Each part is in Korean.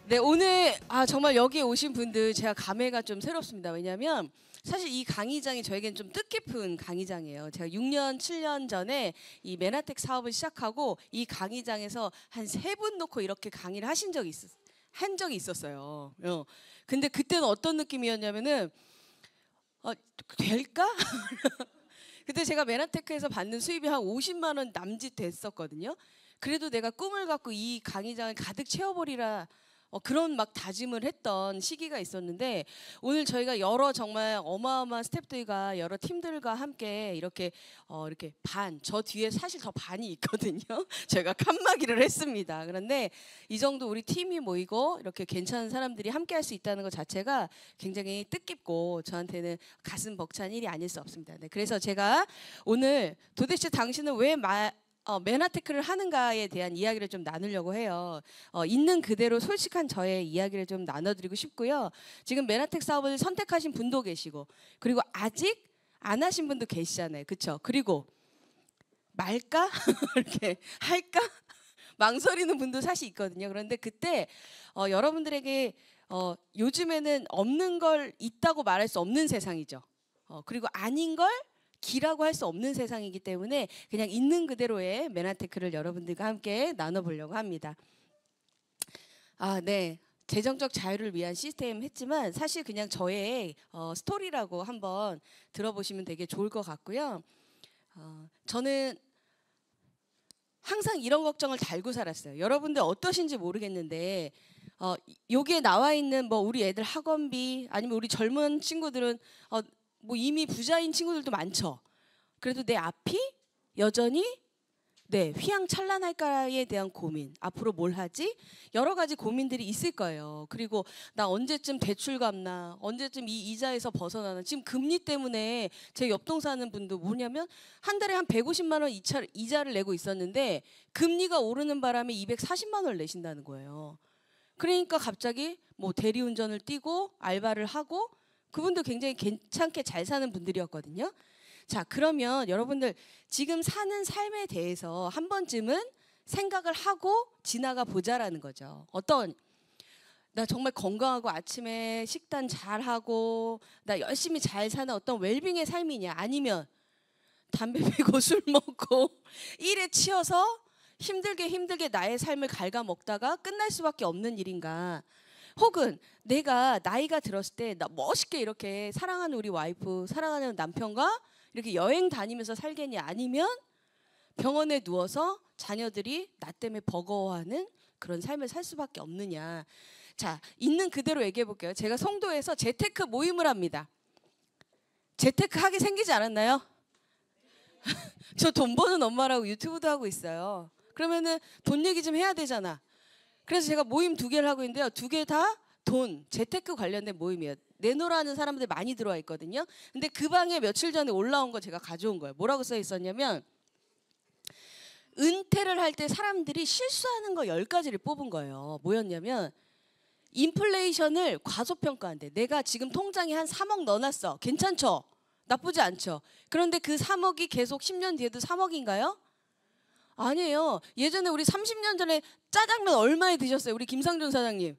네, 오늘 정말 여기에 오신 분들 제가 감회가 좀 새롭습니다. 왜냐하면 사실 이 강의장이 저에겐 좀 뜻깊은 강의장이에요. 제가 6년, 7년 전에 이 메나텍 사업을 시작하고 이 강의장에서 한 3분 놓고 이렇게 강의를 한 적이 있었어요. 근데 그때는 어떤 느낌이었냐면은 될까? 그때 제가 메나테크에서 받는 수입이 한 50만 원 남짓 됐었거든요. 그래도 내가 꿈을 갖고 이 강의장을 가득 채워버리라 그런 막 다짐을 했던 시기가 있었는데, 오늘 저희가 여러 정말 어마어마한 스태프들과 여러 팀들과 함께 이렇게 저 뒤에 사실 더 반이 있거든요. 제가 칸막이를 했습니다. 그런데 이 정도 우리 팀이 모이고 이렇게 괜찮은 사람들이 함께 할 수 있다는 것 자체가 굉장히 뜻깊고 저한테는 가슴 벅찬 일이 아닐 수 없습니다. 네, 그래서 제가 오늘 도대체 당신은 왜 메나테크를 하는가에 대한 이야기를 좀 나누려고 해요. 있는 그대로 솔직한 저의 이야기를 좀 나눠드리고 싶고요. 지금 메나텍 사업을 선택하신 분도 계시고, 그리고 아직 안 하신 분도 계시잖아요. 그렇죠? 그리고 말까? 이렇게 할까? 망설이는 분도 사실 있거든요. 그런데 그때 여러분들에게 요즘에는 없는 걸 있다고 말할 수 없는 세상이죠. 그리고 아닌 걸 기라고 할 수 없는 세상이기 때문에 그냥 있는 그대로의 메나테크를 여러분들과 함께 나눠보려고 합니다. 네. 재정적 자유를 위한 시스템 했지만 사실 그냥 저의 스토리라고 한번 들어보시면 되게 좋을 것 같고요. 저는 항상 이런 걱정을 달고 살았어요. 여러분들 어떠신지 모르겠는데 여기에 나와 있는 우리 애들 학원비, 아니면 우리 젊은 친구들은 이미 부자인 친구들도 많죠. 그래도 내 앞이 여전히 휘황찬란할까에 대한 고민, 앞으로 뭘 하지? 여러 가지 고민들이 있을 거예요. 그리고 나 언제쯤 대출 갚나, 언제쯤 이 이자에서 벗어나나. 지금 금리 때문에 제 옆동 사는 분도 뭐냐면 한 달에 한 150만 원 이자를 내고 있었는데 금리가 오르는 바람에 240만 원을 내신다는 거예요. 그러니까 갑자기 대리운전을 뛰고 알바를 하고, 그분도 굉장히 괜찮게 잘 사는 분들이었거든요. 자, 그러면 여러분들 지금 사는 삶에 대해서 한 번쯤은 생각을 하고 지나가 보자라는 거죠. 나 정말 건강하고 아침에 식단 잘하고 나 열심히 잘 사는 어떤 웰빙의 삶이냐, 아니면 담배 피고 술 먹고 일에 치여서 힘들게 나의 삶을 갉아먹다가 끝날 수밖에 없는 일인가. 혹은 내가 나이가 들었을 때 나 멋있게 이렇게 사랑하는 우리 와이프, 사랑하는 남편과 이렇게 여행 다니면서 살겠냐, 아니면 병원에 누워서 자녀들이 나 때문에 버거워하는 그런 삶을 살 수밖에 없느냐. 자, 있는 그대로 얘기해 볼게요. 제가 송도에서 재테크 모임을 합니다. 재테크 하게 생기지 않았나요? 저 돈 버는 엄마라고 유튜브도 하고 있어요. 그러면은 돈 얘기 좀 해야 되잖아. 그래서 제가 모임 2개를 하고 있는데요. 2개 다 재테크 관련된 모임이에요. 내노라는 사람들 많이 들어와 있거든요. 근데 그 방에 며칠 전에 올라온 거 제가 가져온 거예요. 뭐라고 써 있었냐면, 은퇴를 할 때 사람들이 실수하는 거 10가지를 뽑은 거예요. 뭐였냐면, 인플레이션을 과소평가한대. 내가 지금 통장에 한 3억 넣어놨어. 괜찮죠? 나쁘지 않죠? 그런데 그 3억이 계속 10년 뒤에도 3억인가요? 아니에요. 예전에 우리 30년 전에 짜장면 얼마에 드셨어요? 우리 김상준 사장님.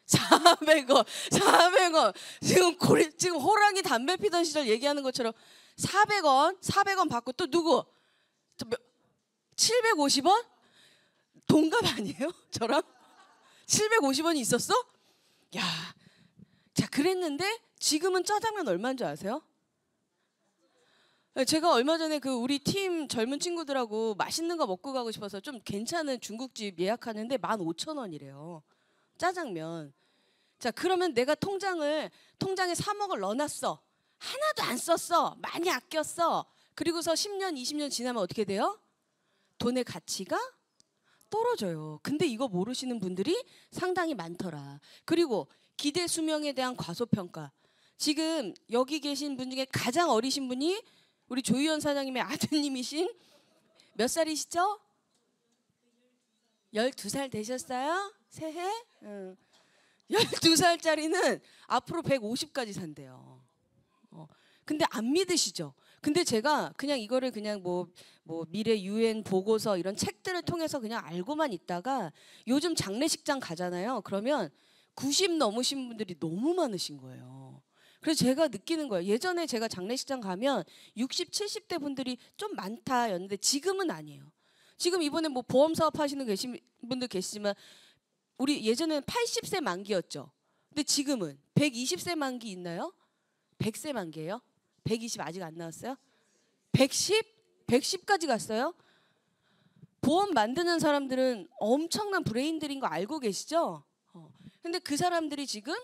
400원. 400원. 지금 호랑이 담배 피던 시절 얘기하는 것처럼 400원 받고 또 누구? 750원? 동갑 아니에요? 저랑? 750원이 있었어? 야. 자, 그랬는데 지금은 짜장면 얼마인 줄 아세요? 제가 얼마 전에 우리 팀 젊은 친구들하고 맛있는 거 먹고 가고 싶어서 좀 괜찮은 중국집 예약하는데 15,000원이래요. 짜장면. 자, 그러면 내가 통장에 3억을 넣어놨어. 하나도 안 썼어. 많이 아꼈어. 그리고서 10년, 20년 지나면 어떻게 돼요? 돈의 가치가 떨어져요. 근데 이거 모르시는 분들이 상당히 많더라. 그리고 기대 수명에 대한 과소평가. 지금 여기 계신 분 중에 가장 어리신 분이 우리 조희연 사장님의 아드님이신 몇 살이시죠? 12살 되셨어요? 새해? 12살짜리는 앞으로 150까지 산대요. 근데 안 믿으시죠? 근데 제가 그냥 이거를 그냥 뭐 미래 유엔 보고서 이런 책들을 통해서 그냥 알고만 있다가 요즘 장례식장 가잖아요. 그러면 90 넘으신 분들이 너무 많으신 거예요. 그래서 제가 느끼는 거예요. 예전에 제가 장례식장 가면 60, 70대 분들이 좀 많다였는데 지금은 아니에요. 지금 이번에 뭐 보험 사업 하시는 분들 계시지만 우리 예전에는 80세 만기였죠. 근데 지금은 120세 만기 있나요? 100세 만기예요? 120 아직 안 나왔어요? 110? 110까지 갔어요? 보험 만드는 사람들은 엄청난 브레인들인 거 알고 계시죠? 근데 그 사람들이 지금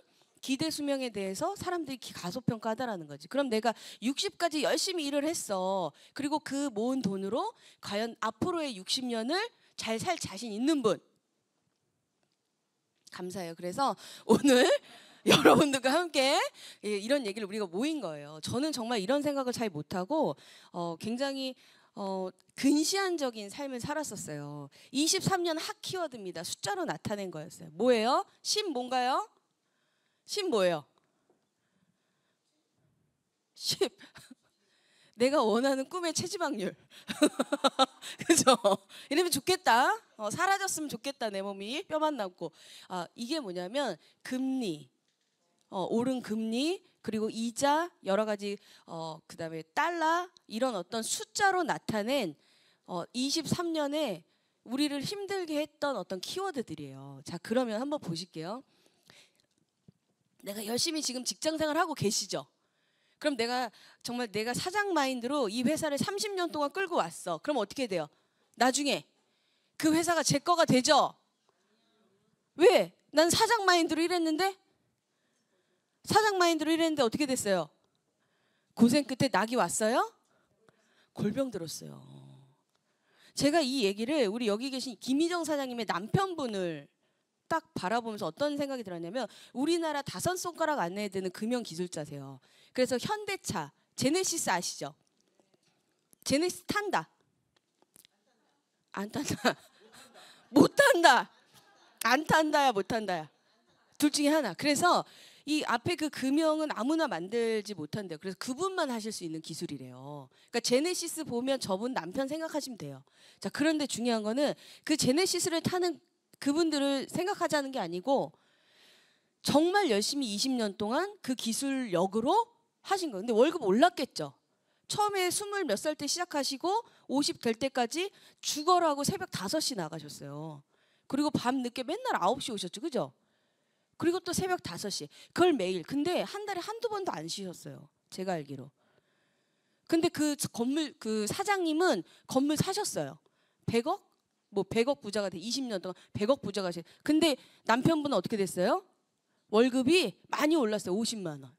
기대 수명에 대해서 사람들이 가소평가하다라는 거지. 그럼 내가 60까지 열심히 일을 했어. 그리고 그 모은 돈으로 과연 앞으로의 60년을 잘 살 자신 있는 분? 감사해요. 그래서 오늘 여러분들과 함께 이런 얘기를 우리가 모인 거예요. 저는 정말 이런 생각을 잘 못하고 굉장히 근시안적인 삶을 살았었어요. 23년 핫 키워드입니다. 숫자로 나타낸 거였어요. 뭐예요? 10 뭔가요? 10 뭐예요? 10. 내가 원하는 꿈의 체지방률. 그죠? 이러면 좋겠다. 사라졌으면 좋겠다. 내 몸이 뼈만 남고. 이게 뭐냐면 금리, 오른 금리, 그리고 이자, 여러 가지 그다음에 달러 이런 어떤 숫자로 나타낸 23년에 우리를 힘들게 했던 어떤 키워드들이에요. 자, 그러면 한번 보실게요. 내가 열심히 지금 직장 생활하고 계시죠? 그럼 내가 정말 내가 사장 마인드로 이 회사를 30년 동안 끌고 왔어. 그럼 어떻게 돼요? 나중에 그 회사가 제 거가 되죠? 왜? 난 사장 마인드로 일했는데? 사장 마인드로 일했는데 어떻게 됐어요? 고생 끝에 낙이 왔어요? 골병 들었어요. 제가 이 얘기를 우리 여기 계신 김희정 사장님의 남편분을 딱 바라보면서 어떤 생각이 들었냐면 우리나라 5손가락 안에 드는 금연 기술자세요. 그래서 현대차, 제네시스 아시죠? 제네시스 탄다. 안 탄다. 못 탄다. 안 탄다야 못 탄다야. 둘 중에 하나. 그래서 이 앞에 그 금형은 아무나 만들지 못한대요. 그래서 그분만 하실 수 있는 기술이래요. 그러니까 제네시스 보면 저분 남편 생각하시면 돼요. 자, 그런데 중요한 거는 그 제네시스를 타는 그분들을 생각하자는 게 아니고 정말 열심히 20년 동안 그 기술력으로 하신 거예요. 근데 월급 올랐겠죠. 처음에 20 몇 살 때 시작하시고 50 될 때까지 죽어라고 새벽 5시 나가셨어요. 그리고 밤 늦게 맨날 9시 오셨죠. 그죠? 그리고 또 새벽 5시. 그걸 매일. 근데 한 달에 한두 번도 안 쉬셨어요. 제가 알기로. 근데 그 건물 그 사장님은 건물 사셨어요. 100억? 뭐 100억 부자가 돼. 20년 동안 100억 부자가 돼. 근데 남편분은 어떻게 됐어요? 월급이 많이 올랐어요. 50만 원.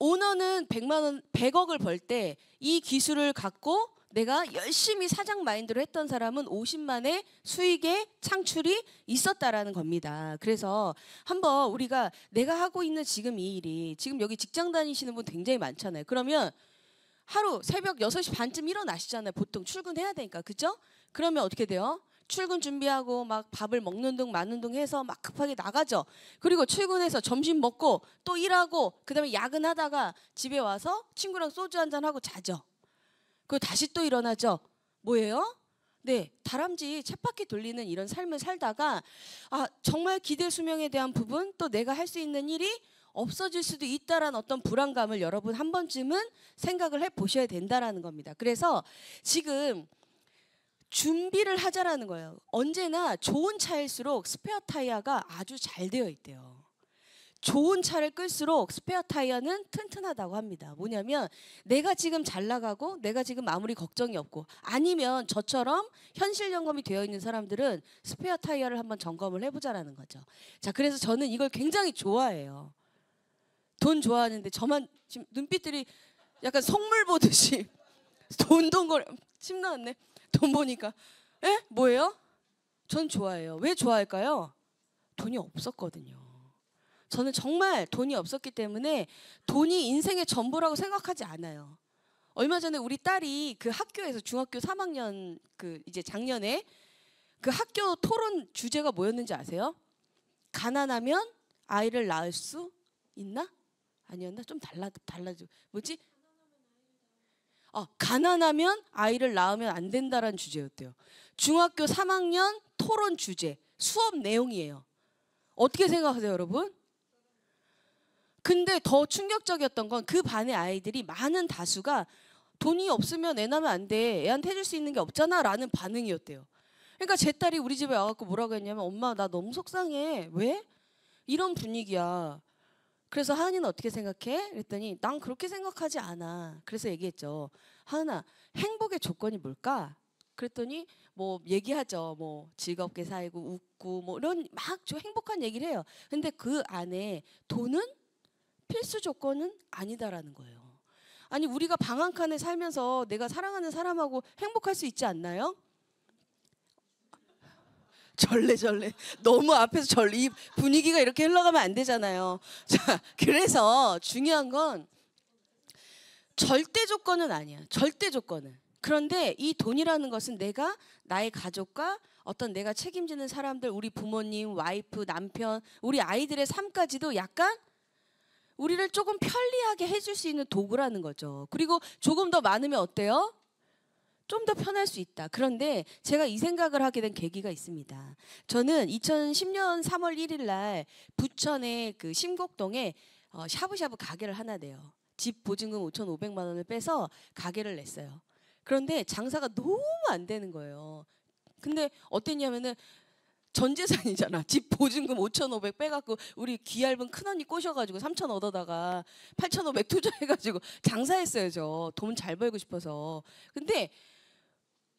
오너는 100만 원, 100억을 벌 때 이 기술을 갖고 내가 열심히 사장 마인드로 했던 사람은 50만의 수익의 창출이 있었다라는 겁니다. 그래서 한번 우리가 내가 하고 있는 지금 이 일이 지금 여기 직장 다니시는 분 굉장히 많잖아요. 그러면 하루 새벽 6시 반쯤 일어나시잖아요. 보통 출근해야 되니까. 그죠? 그러면 어떻게 돼요? 출근 준비하고 막 밥을 먹는 둥 마는 둥 해서 막 급하게 나가죠. 그리고 출근해서 점심 먹고 또 일하고 그다음에 야근하다가 집에 와서 친구랑 소주 한잔 하고 자죠. 그리고 다시 또 일어나죠. 뭐예요? 네, 다람쥐 쳇바퀴 돌리는 이런 삶을 살다가 정말 기대 수명에 대한 부분 또 내가 할 수 있는 일이 없어질 수도 있다라는 어떤 불안감을 여러분 한 번쯤은 생각을 해보셔야 된다라는 겁니다. 그래서 지금 준비를 하자라는 거예요. 언제나 좋은 차일수록 스페어 타이어가 아주 잘 되어 있대요. 좋은 차를 끌수록 스페어 타이어는 튼튼하다고 합니다. 뭐냐면 내가 지금 잘 나가고 내가 지금 아무리 걱정이 없고 아니면 저처럼 현실 점검이 되어 있는 사람들은 스페어 타이어를 한번 점검을 해보자라는 거죠. 자, 그래서 저는 이걸 굉장히 좋아해요. 돈 좋아하는데 저만 지금 눈빛들이 약간 속물 보듯이 돈돈거려. 침 나왔네. 돈 보니까. 에? 뭐예요? 전 좋아해요. 왜 좋아할까요? 돈이 없었거든요. 저는 정말 돈이 없었기 때문에 돈이 인생의 전부라고 생각하지 않아요. 얼마 전에 우리 딸이 그 학교에서 중학교 3학년 그 이제 작년에 그 학교 토론 주제가 뭐였는지 아세요? 가난하면 아이를 낳을 수 있나? 아니었나? 좀 달라져. 뭐지? 가난하면 아이를 낳으면 안 된다라는 주제였대요. 중학교 3학년 토론 주제, 수업 내용이에요. 어떻게 생각하세요, 여러분? 근데 더 충격적이었던 건 그 반의 아이들이 많은 다수가 돈이 없으면 애 낳으면 안 돼. 애한테 해줄 수 있는 게 없잖아 라는 반응이었대요. 그러니까 제 딸이 우리 집에 와갖고 뭐라고 했냐면 엄마 나 너무 속상해. 왜? 이런 분위기야. 그래서 하은이는 어떻게 생각해? 그랬더니 난 그렇게 생각하지 않아. 그래서 얘기했죠. 하은아 행복의 조건이 뭘까? 그랬더니 뭐 얘기하죠. 뭐 즐겁게 살고 웃고 뭐 이런 막 좀 행복한 얘기를 해요. 근데 그 안에 돈은 필수 조건은 아니다라는 거예요. 아니 우리가 방 한 칸에 살면서 내가 사랑하는 사람하고 행복할 수 있지 않나요? 절레절레 너무 앞에서 이 분위기가 이렇게 흘러가면 안 되잖아요. 자, 그래서 중요한 건 절대 조건은 아니야. 절대 조건은. 그런데 이 돈이라는 것은 내가 나의 가족과 어떤 내가 책임지는 사람들, 우리 부모님, 와이프, 남편, 우리 아이들의 삶까지도 약간 우리를 조금 편리하게 해줄 수 있는 도구라는 거죠. 그리고 조금 더 많으면 어때요? 좀 더 편할 수 있다. 그런데 제가 이 생각을 하게 된 계기가 있습니다. 저는 2010년 3월 1일 날 부천의 그 심곡동에 샤브샤브 가게를 하나 내요. 집 보증금 5,500만 원을 빼서 가게를 냈어요. 그런데 장사가 너무 안 되는 거예요. 근데 어땠냐면은 전 재산이잖아. 집 보증금 5,500 빼갖고 우리 귀얇은 큰언니 꼬셔가지고 3,000 얻어다가 8,500 투자해가지고 장사했어요. 저 돈 잘 벌고 싶어서. 근데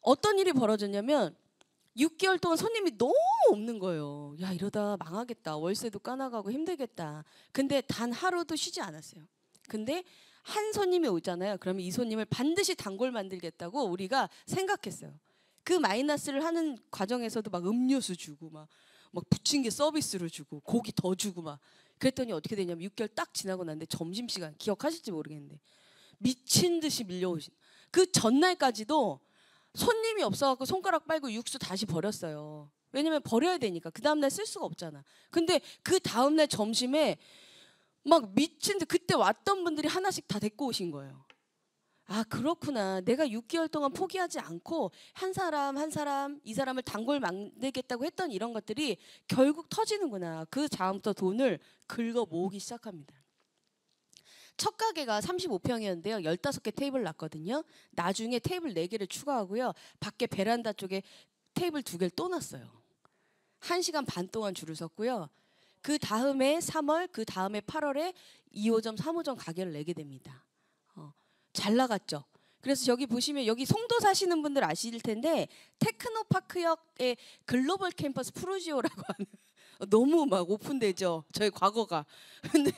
어떤 일이 벌어졌냐면 6개월 동안 손님이 너무 없는 거예요. 야 이러다 망하겠다. 월세도 까나가고 힘들겠다. 근데 단 하루도 쉬지 않았어요. 근데 한 손님이 오잖아요. 그러면 이 손님을 반드시 단골 만들겠다고 우리가 생각했어요. 그 마이너스를 하는 과정에서도 막 음료수 주고 막 부침개 서비스로 주고 고기 더 주고 막 그랬더니 어떻게 되냐면 6개월 딱 지나고 났는데 점심시간 기억하실지 모르겠는데 미친 듯이 밀려오신 그 전날까지도 손님이 없어갖고 손가락 빨고 육수 다시 버렸어요. 왜냐면 버려야 되니까 그 다음날 쓸 수가 없잖아. 근데 그 다음날 점심에 막 미친 듯 그때 왔던 분들이 하나씩 다 데리고 오신 거예요. 아 그렇구나. 내가 6개월 동안 포기하지 않고 한 사람 한 사람 이 사람을 단골 만들겠다고 했던 이런 것들이 결국 터지는구나. 그 다음부터 돈을 긁어 모으기 시작합니다. 첫 가게가 35평이었는데요. 15개 테이블 놨거든요. 나중에 테이블 4개를 추가하고요. 밖에 베란다 쪽에 테이블 2개를 또 놨어요. 1시간 반 동안 줄을 섰고요. 그 다음에 3월, 그 다음에 8월에 2호점, 3호점 가게를 내게 됩니다. 잘 나갔죠. 그래서 여기 보시면 여기 송도 사시는 분들 아실 텐데 테크노파크역의 글로벌 캠퍼스 프루지오라고 하는 너무 막 오픈되죠. 저희 과거가. 근데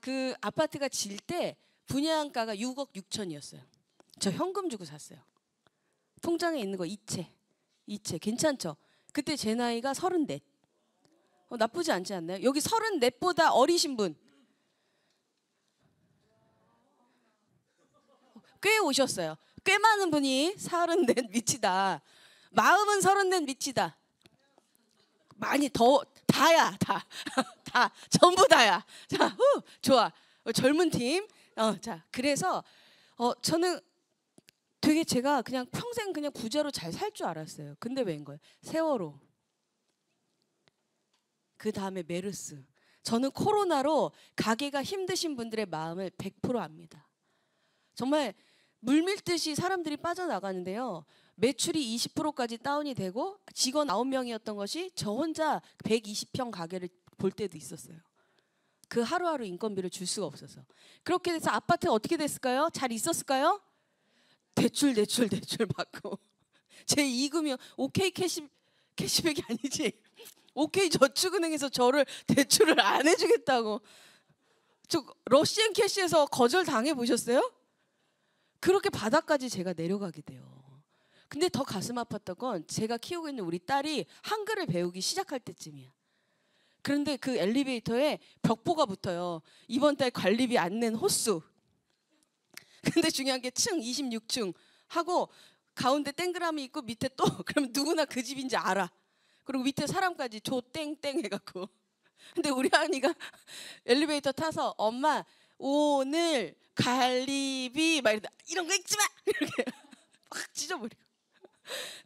그 아파트가 질 때 분양가가 6억 6천이었어요. 저 현금 주고 샀어요. 통장에 있는 거 이체 괜찮죠? 그때 제 나이가 34. 나쁘지 않지 않나요? 여기 34보다 어리신 분 꽤 오셨어요. 꽤 많은 분이 34 미치다. 마음은 34 미치다. 많이 더 다야 다. 다 전부 다야. 자, 좋아. 젊은 팀. 자, 그래서 저는 되게 제가 그냥 평생 그냥 부자로 잘 살 줄 알았어요. 근데 왜인 거예요? 세월호. 그 다음에 메르스. 저는 코로나로 가게가 힘드신 분들의 마음을 100% 압니다. 정말 물밀듯이 사람들이 빠져나가는데요. 매출이 20%까지 다운이 되고 직원 9명이었던 것이 저 혼자 120평 가게를 볼 때도 있었어요. 그 하루하루 인건비를 줄 수가 없어서. 그렇게 돼서 아파트가 어떻게 됐을까요? 잘 있었을까요? 대출 받고 제 이금이 OK 캐시백이 아니지. OK 저축은행에서 저를 대출을 안 해주겠다고. 저 러시안 캐시에서 거절 당해 보셨어요? 그렇게 바닥까지 제가 내려가게 돼요. 근데 더 가슴 아팠던 건 제가 키우고 있는 우리 딸이 한글을 배우기 시작할 때쯤이야. 그런데 그 엘리베이터에 벽보가 붙어요. 이번 달 관리비 안 낸 호수. 근데 중요한 게 층 26층 하고 가운데 땡그라미 있고 밑에 또 그러면 누구나 그 집인지 알아. 그리고 밑에 사람까지 조 땡땡 해갖고. 근데 우리 아이가 엘리베이터 타서 엄마 오늘 갈리비 막 이런 거 읽지 마 이렇게 확 찢어버리고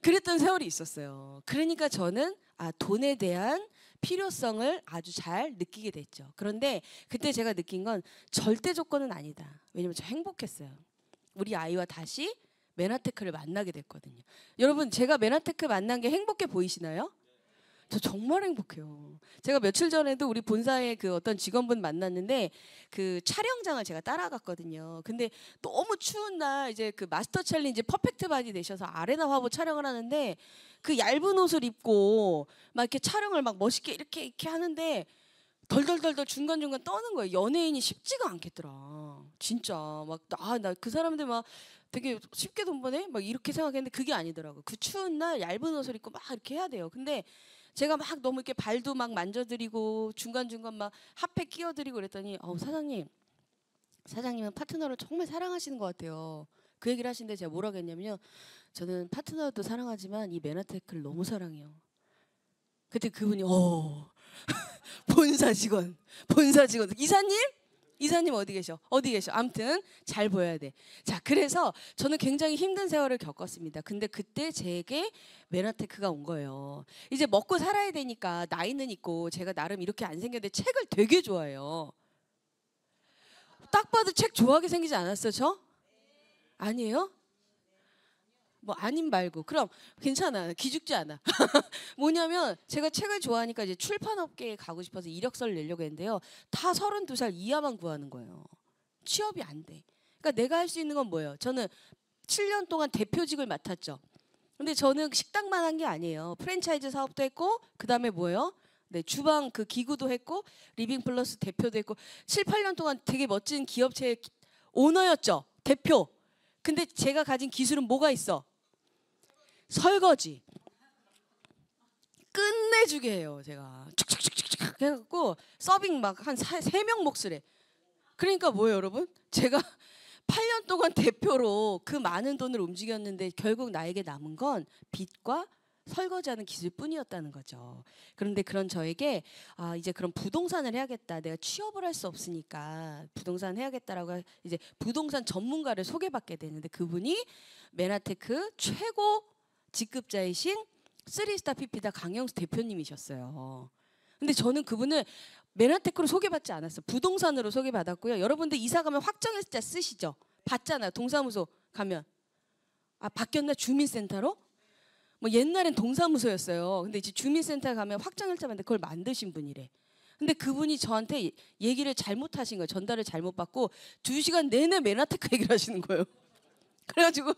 그랬던 세월이 있었어요. 그러니까 저는 돈에 대한 필요성을 아주 잘 느끼게 됐죠. 그런데 그때 제가 느낀 건 절대 조건은 아니다. 왜냐면 저 행복했어요. 우리 아이와 다시 메나테크를 만나게 됐거든요. 여러분 제가 메나테크 만난 게 행복해 보이시나요? 저 정말 행복해요. 제가 며칠 전에도 우리 본사의 그 어떤 직원분 만났는데 그 촬영장을 제가 따라갔거든요. 근데 너무 추운 날 이제 그 마스터 챌린지 퍼펙트 바디 되셔서 아레나 화보 촬영을 하는데 그 얇은 옷을 입고 막 이렇게 촬영을 막 멋있게 이렇게 하는데 덜덜덜덜 중간중간 떠는 거예요. 연예인이 쉽지가 않겠더라. 진짜 막 나 그 사람들 막 되게 쉽게 돈 버네? 막 이렇게 생각했는데 그게 아니더라고요. 그 추운 날 얇은 옷을 입고 막 이렇게 해야 돼요. 근데 제가 막 너무 이렇게 발도 막 만져드리고 중간중간 막 핫팩 끼워드리고 그랬더니 사장님은 파트너를 정말 사랑하시는 것 같아요. 그 얘기를 하시는데 제가 뭐라고 했냐면요. 저는 파트너도 사랑하지만 이 메나테크를 너무 사랑해요. 그때 그분이 본사 직원 이사님 어디 계셔? 아무튼 잘 보여야 돼. 자, 그래서 저는 굉장히 힘든 세월을 겪었습니다. 근데 그때 제게 메나테크가 온 거예요. 이제 먹고 살아야 되니까 나이는 있고 제가 나름 이렇게 안 생겼는데 책을 되게 좋아해요. 딱 봐도 책 좋아하게 생기지 않았어요, 저? 아니에요? 뭐 아님 말고 그럼 괜찮아 기죽지 않아. 뭐냐면 제가 책을 좋아하니까 이제 출판업계에 가고 싶어서 이력서를 내려고 했는데요. 다 32살 이하만 구하는 거예요. 취업이 안 돼. 그러니까 내가 할 수 있는 건 뭐예요? 저는 7년 동안 대표직을 맡았죠. 근데 저는 식당만 한 게 아니에요. 프랜차이즈 사업도 했고 그다음에 뭐예요? 네, 주방 그 기구도 했고 리빙 플러스 대표도 했고 7, 8년 동안 되게 멋진 기업체의 오너였죠. 대표. 근데 제가 가진 기술은 뭐가 있어? 설거지. 끝내주게 해요, 제가. 축축축축 해갖고 서빙 막 한 3명 몫을 해. 그러니까 뭐예요, 여러분? 제가 8년 동안 대표로 그 많은 돈을 움직였는데 결국 나에게 남은 건 빚과 설거지하는 기술뿐이었다는 거죠. 그런데 그런 저에게 이제 그럼 부동산을 해야겠다. 내가 취업을 할 수 없으니까 부동산 해야겠다라고 이제 부동산 전문가를 소개받게 되는데 그분이 메나테크 최고 직급자이신 3스타 PP다 강영수 대표님이셨어요. 근데 저는 그분을 메나테크로 소개받지 않았어요. 부동산으로 소개받았고요. 여러분들 이사 가면 확정일자 쓰시죠? 받잖아요. 동사무소 가면. 바뀌었나? 주민센터로? 뭐 옛날엔 동사무소였어요. 근데 이제 주민센터 가면 확정일자 받는데 그걸 만드신 분이래. 근데 그분이 저한테 얘기를 잘못하신 거예요. 전달을 잘못 받고 2시간 내내 메나테크 얘기를 하시는 거예요. 그래가지고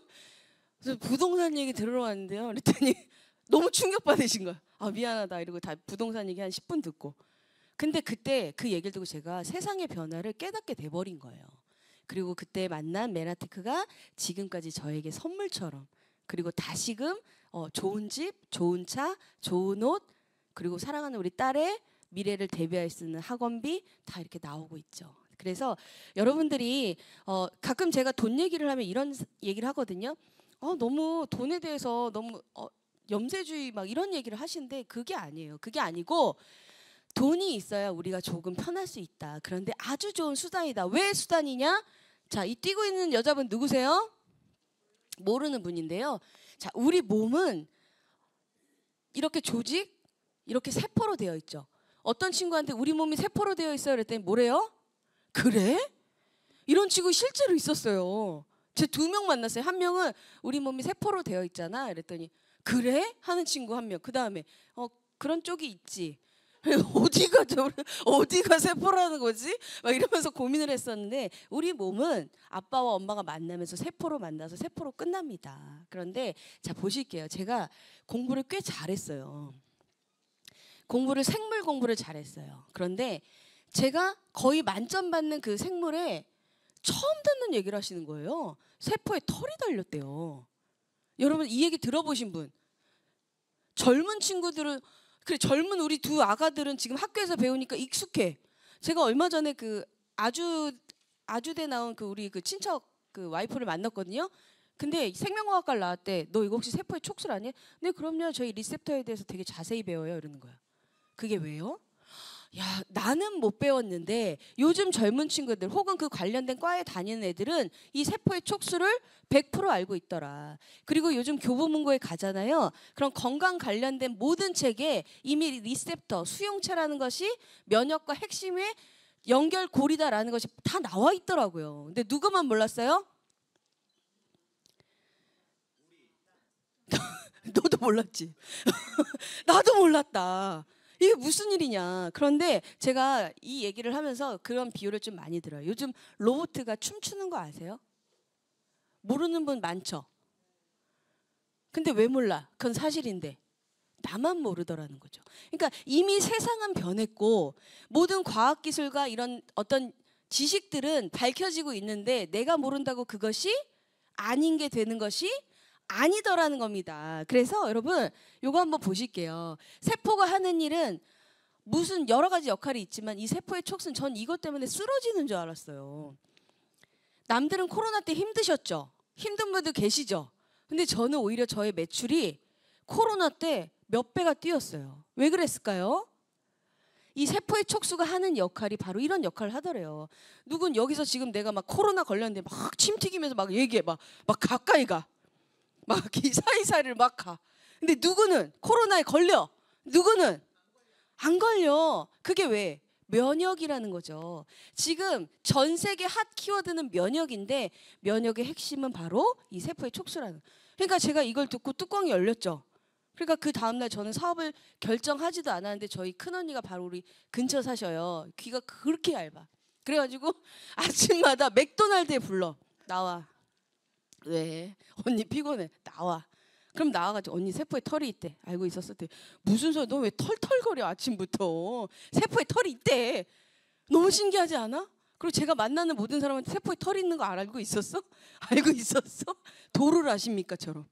그래서 부동산 얘기 들으러 왔는데요. 그랬더니 너무 충격받으신 거예요. 미안하다 이러고 다 부동산 얘기 한 10분 듣고. 근데 그때 그 얘기를 듣고 제가 세상의 변화를 깨닫게 돼버린 거예요. 그리고 그때 만난 메나테크가 지금까지 저에게 선물처럼 그리고 다시금 좋은 집, 좋은 차, 좋은 옷 그리고 사랑하는 우리 딸의 미래를 대비할 수 있는 학원비 다 이렇게 나오고 있죠. 그래서 여러분들이 가끔 제가 돈 얘기를 하면 이런 얘기를 하거든요. 너무 돈에 대해서 너무 염세주의 막 이런 얘기를 하시는데 그게 아니에요. 그게 아니고 돈이 있어야 우리가 조금 편할 수 있다. 그런데 아주 좋은 수단이다. 왜 수단이냐? 자, 이 뛰고 있는 여자분 누구세요? 모르는 분인데요. 자, 우리 몸은 이렇게 조직, 이렇게 세포로 되어 있죠. 어떤 친구한테 우리 몸이 세포로 되어 있어요. 그랬더니 뭐래요? 그래? 이런 친구 실제로 있었어요. 제 2명 만났어요. 한 명은 우리 몸이 세포로 되어 있잖아. 그랬더니 그래? 하는 친구 한 명. 그 다음에 그런 쪽이 있지. 어디가 세포라는 거지? 막 이러면서 고민을 했었는데 우리 몸은 아빠와 엄마가 만나면서 세포로 만나서 세포로 끝납니다. 그런데 자 보실게요. 제가 공부를 꽤 잘했어요. 생물 공부를 잘했어요. 그런데 제가 거의 만점 받는 그 생물에 처음 듣는 얘기를 하시는 거예요. 세포에 털이 달렸대요. 여러분 이 얘기 들어보신 분? 젊은 친구들은 그래 젊은 우리 2 아가들은 지금 학교에서 배우니까 익숙해. 제가 얼마 전에 그 아주대 나온 그 우리 그 친척 그 와이프를 만났거든요. 근데 생명과학과를 나왔대. 너 이거 혹시 세포의 촉술 아니야? 네 그럼요. 저희 리셉터에 대해서 되게 자세히 배워요. 이러는 거야. 그게 왜요? 야, 나는 못 배웠는데 요즘 젊은 친구들 혹은 그 관련된 과에 다니는 애들은 이 세포의 촉수를 100% 알고 있더라. 그리고 요즘 교보문고에 가잖아요. 그런 건강 관련된 모든 책에 이미 리셉터, 수용체라는 것이 면역과 핵심의 연결고리다라는 것이 다 나와 있더라고요. 근데 누구만 몰랐어요? 너도 몰랐지? 나도 몰랐다. 이게 무슨 일이냐. 그런데 제가 이 얘기를 하면서 그런 비유를 좀 많이 들어요. 요즘 로봇가 춤추는 거 아세요? 모르는 분 많죠? 근데 왜 몰라? 그건 사실인데 나만 모르더라는 거죠. 그러니까 이미 세상은 변했고 모든 과학기술과 이런 어떤 지식들은 밝혀지고 있는데 내가 모른다고 그것이 아닌 게 되는 것이 아니더라는 겁니다. 그래서 여러분 요거 한번 보실게요. 세포가 하는 일은 무슨 여러 가지 역할이 있지만 이 세포의 촉수는 전 이것 때문에 쓰러지는 줄 알았어요. 남들은 코로나 때 힘드셨죠? 힘든 분들 계시죠? 근데 저는 오히려 저의 매출이 코로나 때 몇 배가 뛰었어요. 왜 그랬을까요? 이 세포의 촉수가 하는 역할이 바로 이런 역할을 하더래요. 누군 여기서 지금 내가 막 코로나 걸렸는데 막 침 튀기면서 막 얘기해. 막 가까이 가. 막 사이사이를 막 가. 근데 누구는 코로나에 걸려. 누구는 안 걸려. 그게 왜? 면역이라는 거죠. 지금 전 세계 핫 키워드는 면역인데 면역의 핵심은 바로 이 세포의 촉수라는. 그러니까 제가 이걸 듣고 뚜껑이 열렸죠. 그러니까 그 다음날 저는 사업을 결정하지도 않았는데 저희 큰언니가 바로 우리 근처 사셔요. 귀가 그렇게 얇아. 그래가지고 아침마다 맥도날드에 불러. 나와. 왜? 언니 피곤해. 나와. 그럼 나와가지고 언니 세포에 털이 있대. 알고 있었을 때 무슨 소리? 너 왜 털털거려 아침부터? 세포에 털이 있대. 너무 신기하지 않아? 그리고 제가 만나는 모든 사람한테 세포에 털이 있는 거 알고 있었어? 알고 있었어? 도를 아십니까?처럼.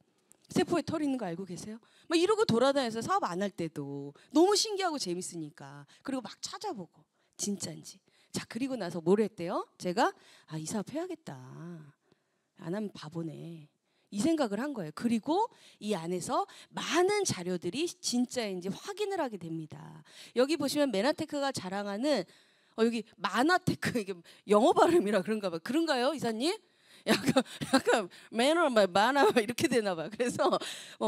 세포에 털이 있는 거 알고 계세요? 막 이러고 돌아다녀서 사업 안 할 때도 너무 신기하고 재밌으니까. 그리고 막 찾아보고 진짜인지. 자, 그리고 나서 뭘 했대요? 제가 이 사업 해야겠다. 안 하면 바보네. 이 생각을 한 거예요. 그리고 이 안에서 많은 자료들이 진짜인지 확인을 하게 됩니다. 여기 보시면 메나테크가 자랑하는 여기 마나테크, 이게 영어 발음이라 그런가 봐요. 그런가요, 이사님? 약간 마나 이렇게 되나 봐요. 그래서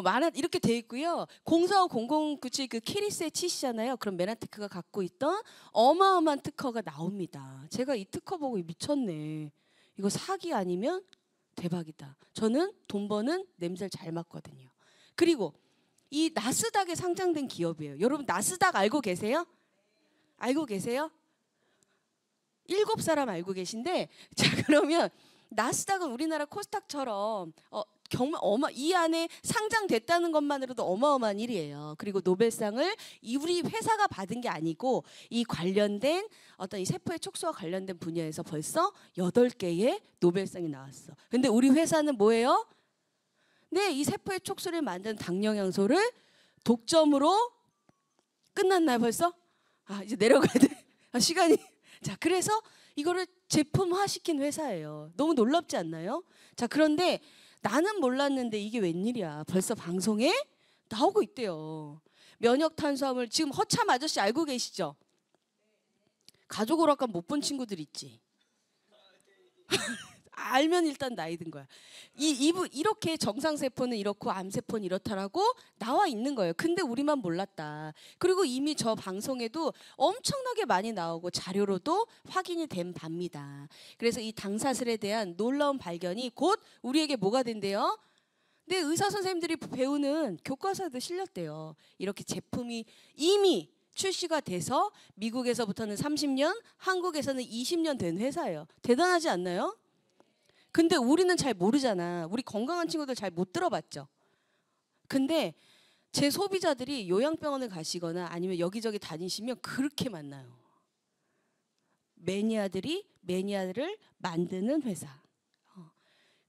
마나 이렇게 돼 있고요. 045097 그 키리스에 치시잖아요. 그럼 메나테크가 갖고 있던 어마어마한 특허가 나옵니다. 제가 이 특허 보고 미쳤네. 이거 사기 아니면 대박이다. 저는 돈 버는 냄새를 잘 맡거든요. 그리고 이 나스닥에 상장된 기업이에요. 여러분 나스닥 알고 계세요? 알고 계세요? 7사람 알고 계신데, 자 그러면 나스닥은 우리나라 코스닥처럼 정말 이 안에 상장됐다는 것만으로도 어마어마한 일이에요. 그리고 노벨상을 우리 회사가 받은 게 아니고 이 관련된 어떤 이 세포의 촉수와 관련된 분야에서 벌써 8개의 노벨상이 나왔어. 근데 우리 회사는 뭐예요? 네, 이 세포의 촉수를 만든 당영양소를 독점으로 끝났나요 벌써? 이제 내려가야 돼. 시간이. 자, 그래서 이거를 제품화시킨 회사예요. 너무 놀랍지 않나요? 자, 그런데 나는 몰랐는데 이게 웬일이야. 벌써 방송에 나오고 있대요. 면역 탄수화물 지금 허참 아저씨 알고 계시죠? 가족 오락관 못 본 친구들 있지. 알면 일단 나이 든 거야. 이렇게 정상세포는 이렇고 암세포는 이렇다라고 나와 있는 거예요. 근데 우리만 몰랐다. 그리고 이미 저 방송에도 엄청나게 많이 나오고 자료로도 확인이 된 바입니다. 그래서 이 당사슬에 대한 놀라운 발견이 곧 우리에게 뭐가 된대요? 네, 의사 선생님들이 배우는 교과서에도 실렸대요. 이렇게 제품이 이미 출시가 돼서 미국에서부터는 30년, 한국에서는 20년 된 회사예요. 대단하지 않나요? 근데 우리는 잘 모르잖아. 우리 건강한 친구들 잘 못 들어봤죠. 근데 제 소비자들이 요양병원을 가시거나 아니면 여기저기 다니시면 그렇게 만나요. 매니아들이 매니아를 만드는 회사.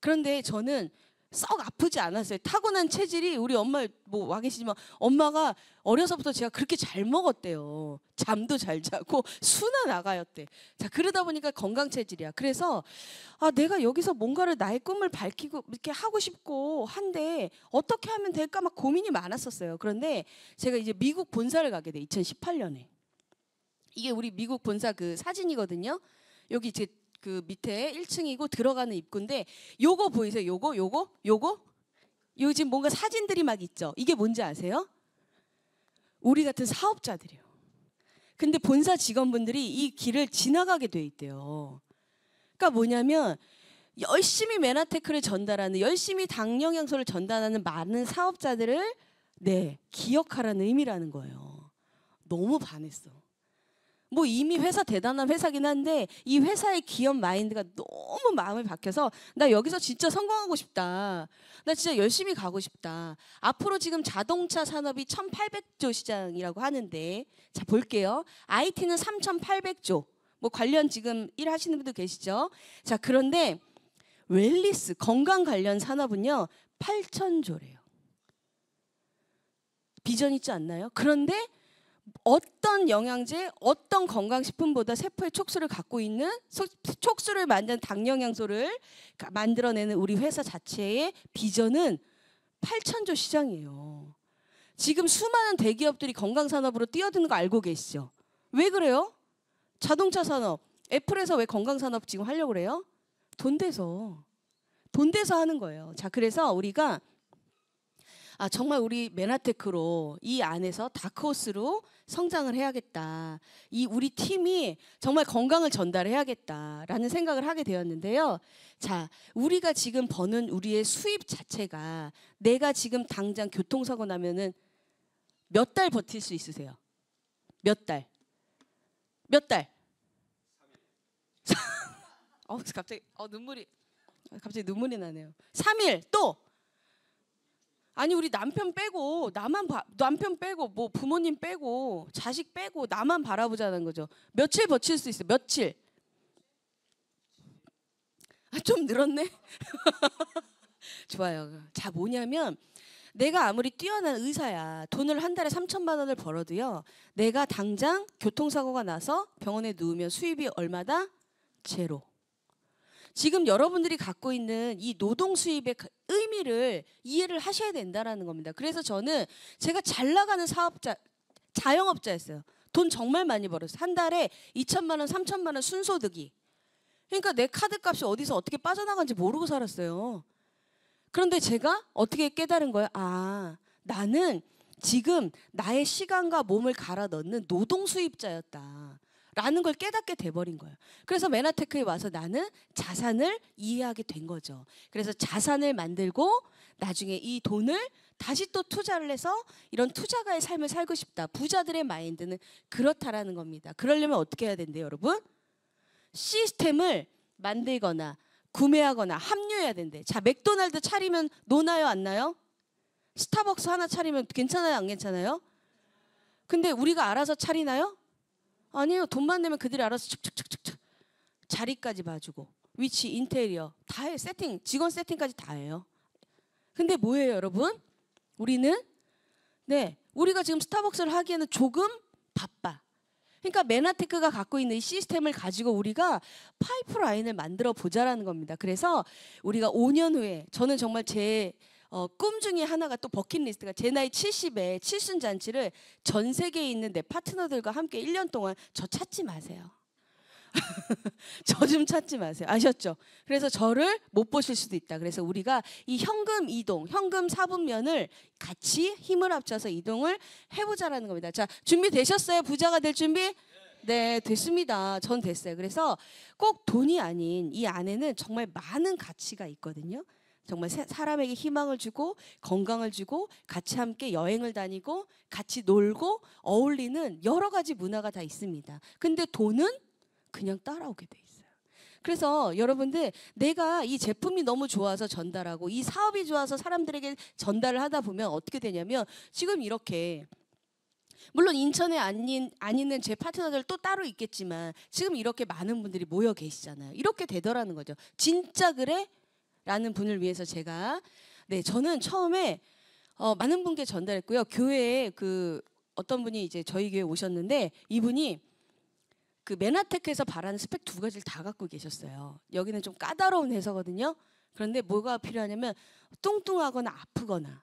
그런데 저는 썩 아프지 않았어요. 타고난 체질이 우리 엄마 뭐 와 계시지만 엄마가 어려서부터 제가 그렇게 잘 먹었대요. 잠도 잘 자고 수나 나가였대. 자, 그러다 보니까 건강 체질이야. 그래서 내가 여기서 뭔가를 나의 꿈을 밝히고 이렇게 하고 싶고 한데 어떻게 하면 될까 막 고민이 많았었어요. 그런데 제가 이제 미국 본사를 가게 돼. 2018년에. 이게 우리 미국 본사 그 사진이거든요. 여기 제 그 밑에 1층이고 들어가는 입구인데 요거 보이세요? 요거 지금 뭔가 사진들이 막 있죠. 이게 뭔지 아세요? 우리 같은 사업자들이에요. 근데 본사 직원분들이 이 길을 지나가게 돼 있대요. 그러니까 뭐냐면 열심히 메나테크를 전달하는, 열심히 당 영양소를 전달하는 많은 사업자들을 기억하라는 의미라는 거예요. 너무 반했어. 뭐 이미 회사 대단한 회사긴 한데 이 회사의 기업 마인드가 너무 마음에 박혀서 나 여기서 진짜 성공하고 싶다. 나 진짜 열심히 가고 싶다. 앞으로 지금 자동차 산업이 1,800조 시장이라고 하는데 자 볼게요. IT는 3,800조. 뭐 관련 지금 일 하시는 분도 계시죠? 자 그런데 웰니스 건강 관련 산업은요 8,000조래요. 비전 있지 않나요? 그런데 어떤 영양제, 어떤 건강식품보다 세포의 촉수를 갖고 있는 촉수를 만드는 당영양소를 만들어내는 우리 회사 자체의 비전은 8,000조 시장이에요. 지금 수많은 대기업들이 건강산업으로 뛰어드는 거 알고 계시죠? 왜 그래요? 자동차 산업, 애플에서 왜 건강산업 지금 하려고 그래요? 돈 돼서 하는 거예요. 자, 그래서 우리가 정말 우리 메나테크로 이 안에서 다크호스로 성장을 해야겠다. 이 우리 팀이 정말 건강을 전달해야겠다라는 생각을 하게 되었는데요. 자, 우리가 지금 버는 우리의 수입 자체가 내가 지금 당장 교통사고 나면은 몇 달 버틸 수 있으세요? 몇 달? 몇 달? 갑자기 눈물이 나네요. 3일 또 아니 우리 남편 빼고 남편 빼고 뭐 부모님 빼고 자식 빼고 나만 바라보자는 거죠. 며칠 버틸 수 있어요? 며칠? 좀 늘었네. 좋아요. 자 뭐냐면 내가 아무리 뛰어난 의사야 돈을 한 달에 3천만 원을 벌어도요. 내가 당장 교통사고가 나서 병원에 누우면 수입이 얼마다? 제로. 지금 여러분들이 갖고 있는 이 노동 수입의 의미를 이해를 하셔야 된다는 겁니다. 그래서 저는 제가 잘 나가는 자영업자였어요. 돈 정말 많이 벌었어요. 한 달에 2천만 원, 3천만 원 순소득이. 그러니까 내 카드값이 어디서 어떻게 빠져나간지 모르고 살았어요. 그런데 제가 어떻게 깨달은 거예요? 나는 지금 나의 시간과 몸을 갈아 넣는 노동 수입자였다. 라는 걸 깨닫게 돼버린 거예요. 그래서 메나테크에 와서 나는 자산을 이해하게 된 거죠. 그래서 자산을 만들고 나중에 이 돈을 다시 또 투자를 해서 이런 투자가의 삶을 살고 싶다. 부자들의 마인드는 그렇다라는 겁니다. 그러려면 어떻게 해야 된대요, 여러분? 시스템을 만들거나 구매하거나 합류해야 된대. 자, 맥도날드 차리면 노나요, 안 나요? 스타벅스 하나 차리면 괜찮아요, 안 괜찮아요? 근데 우리가 알아서 차리나요? 아니에요. 돈만 내면 그들이 알아서 척척척척 자리까지 봐주고 위치, 인테리어 다 해요. 세팅, 직원 세팅까지 다 해요. 근데 뭐예요, 여러분? 우리는 우리가 지금 스타벅스를 하기에는 조금 바빠. 그러니까 메나테크가 갖고 있는 이 시스템을 가지고 우리가 파이프라인을 만들어 보자라는 겁니다. 그래서 우리가 5년 후에 저는 정말 제 꿈 중에 하나가 또 버킷리스트가 제 나이 70에 칠순잔치를 전 세계에 있는 내 파트너들과 함께 1년 동안 저 찾지 마세요. 저 좀 찾지 마세요. 아셨죠? 그래서 저를 못 보실 수도 있다. 그래서 우리가 이 현금 이동, 현금 사분면을 같이 힘을 합쳐서 이동을 해보자라는 겁니다. 자, 준비되셨어요? 부자가 될 준비? 네, 됐습니다. 전 됐어요. 그래서 꼭 돈이 아닌 이 안에는 정말 많은 가치가 있거든요. 정말 사람에게 희망을 주고 건강을 주고 같이 함께 여행을 다니고 같이 놀고 어울리는 여러 가지 문화가 다 있습니다. 근데 돈은 그냥 따라오게 돼 있어요. 그래서 여러분들 내가 이 제품이 너무 좋아서 전달하고 이 사업이 좋아서 사람들에게 전달을 하다 보면 어떻게 되냐면 지금 이렇게 물론 인천에 안 있는 제 파트너들 또 따로 있겠지만 지금 이렇게 많은 분들이 모여 계시잖아요. 이렇게 되더라는 거죠. 진짜 그래? 라는 분을 위해서 제가 저는 처음에 많은 분께 전달했고요. 교회에 그 어떤 분이 이제 저희 교회에 오셨는데 이분이 그 메나테크에서 바라는 스펙 2가지를 다 갖고 계셨어요. 여기는 좀 까다로운 회사거든요. 그런데 뭐가 필요하냐면 뚱뚱하거나 아프거나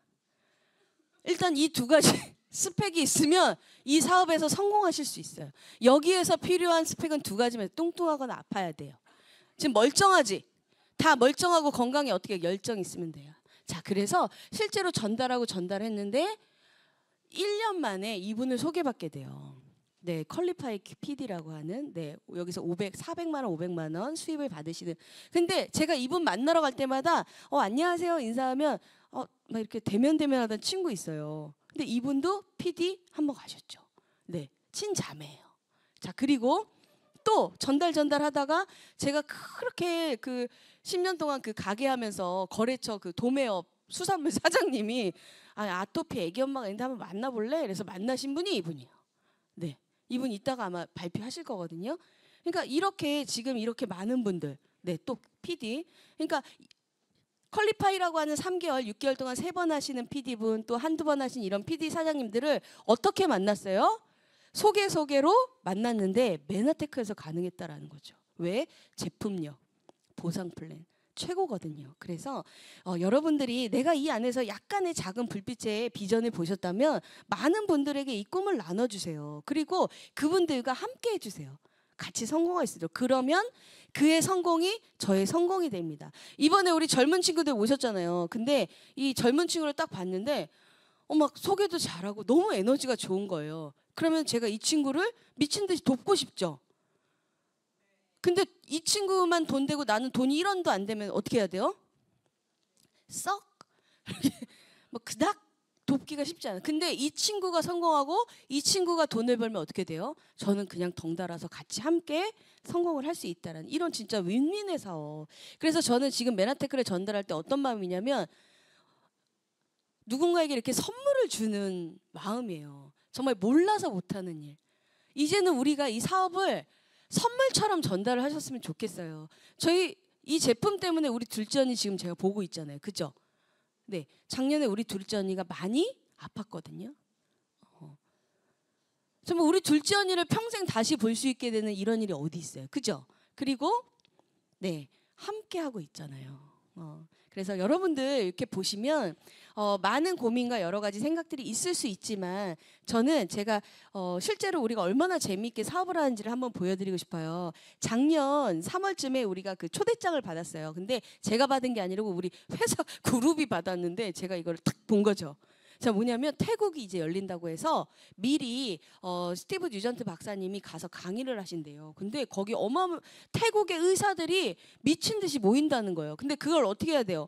일단 이 2가지 스펙이 있으면 이 사업에서 성공하실 수 있어요. 여기에서 필요한 스펙은 두 가지면 뚱뚱하거나 아파야 돼요. 지금 멀쩡하지? 다 멀쩡하고 건강에 어떻게 열정이 있으면 돼요. 자, 그래서 실제로 전달했는데 1년 만에 이분을 소개받게 돼요. 네, 퀄리파이 PD라고 하는, 네, 여기서 400만 원, 500만 원 수입을 받으시는. 근데 제가 이분 만나러 갈 때마다 안녕하세요 인사하면 막 이렇게 대면하던 친구 있어요. 근데 이분도 PD 한번 가셨죠. 네, 친자매예요. 자, 그리고 또 전달하다가 제가 그렇게 그 10년 동안 그 가게 하면서 거래처 그 도매업 수산물 사장님이 아토피 애기 엄마가 있는데 한번 만나볼래? 그래서 만나신 분이 이분이에요. 네, 이분 이따가 아마 발표하실 거거든요. 그러니까 이렇게 지금 이렇게 많은 분들, 네, 또 PD, 그러니까 퀄리파이라고 하는 3개월, 6개월 동안 3번 하시는 PD분, 또 한두 번 하신 이런 PD 사장님들을 어떻게 만났어요? 소개로 만났는데 메나테크에서 가능했다라는 거죠. 왜? 제품력, 보상 플랜 최고거든요. 그래서 여러분들이 내가 이 안에서 약간의 작은 불빛의 비전을 보셨다면 많은 분들에게 이 꿈을 나눠주세요. 그리고 그분들과 함께 해주세요. 같이 성공할 수 있도록. 그러면 그의 성공이 저의 성공이 됩니다. 이번에 우리 젊은 친구들 오셨잖아요. 근데 이 젊은 친구를 딱 봤는데 막 소개도 잘하고 너무 에너지가 좋은 거예요. 그러면 제가 이 친구를 미친 듯이 돕고 싶죠. 근데 이 친구만 돈 되고 나는 돈이 1원도 안 되면 어떻게 해야 돼요? 썩 뭐 그닥 돕기가 쉽지 않아요. 근데 이 친구가 성공하고 이 친구가 돈을 벌면 어떻게 돼요? 저는 그냥 덩달아서 같이 함께 성공을 할 수 있다는 이런 진짜 윈윈의 사업. 그래서 저는 지금 메나테크를 전달할 때 어떤 마음이냐면 누군가에게 이렇게 선물을 주는 마음이에요. 정말 몰라서 못하는 일. 이제는 우리가 이 사업을 선물처럼 전달을 하셨으면 좋겠어요. 저희 이 제품 때문에 우리 둘째 언니 지금 제가 보고 있잖아요. 그죠? 네, 작년에 우리 둘째 언니가 많이 아팠거든요. 정말 우리 둘째 언니를 평생 다시 볼 수 있게 되는 이런 일이 어디 있어요. 그죠? 그리고 네, 함께 하고 있잖아요. 그래서 여러분들 이렇게 보시면 많은 고민과 여러 가지 생각들이 있을 수 있지만 저는 제가 실제로 우리가 얼마나 재미있게 사업을 하는지를 한번 보여드리고 싶어요. 작년 3월쯤에 우리가 그 초대장을 받았어요. 근데 제가 받은 게 아니고 우리 회사 그룹이 받았는데 제가 이걸 딱 본 거죠. 자, 뭐냐면 태국이 이제 열린다고 해서 미리 스티브 뉴전트 박사님이 가서 강의를 하신대요. 근데 거기 태국의 의사들이 미친 듯이 모인다는 거예요. 근데 그걸 어떻게 해야 돼요?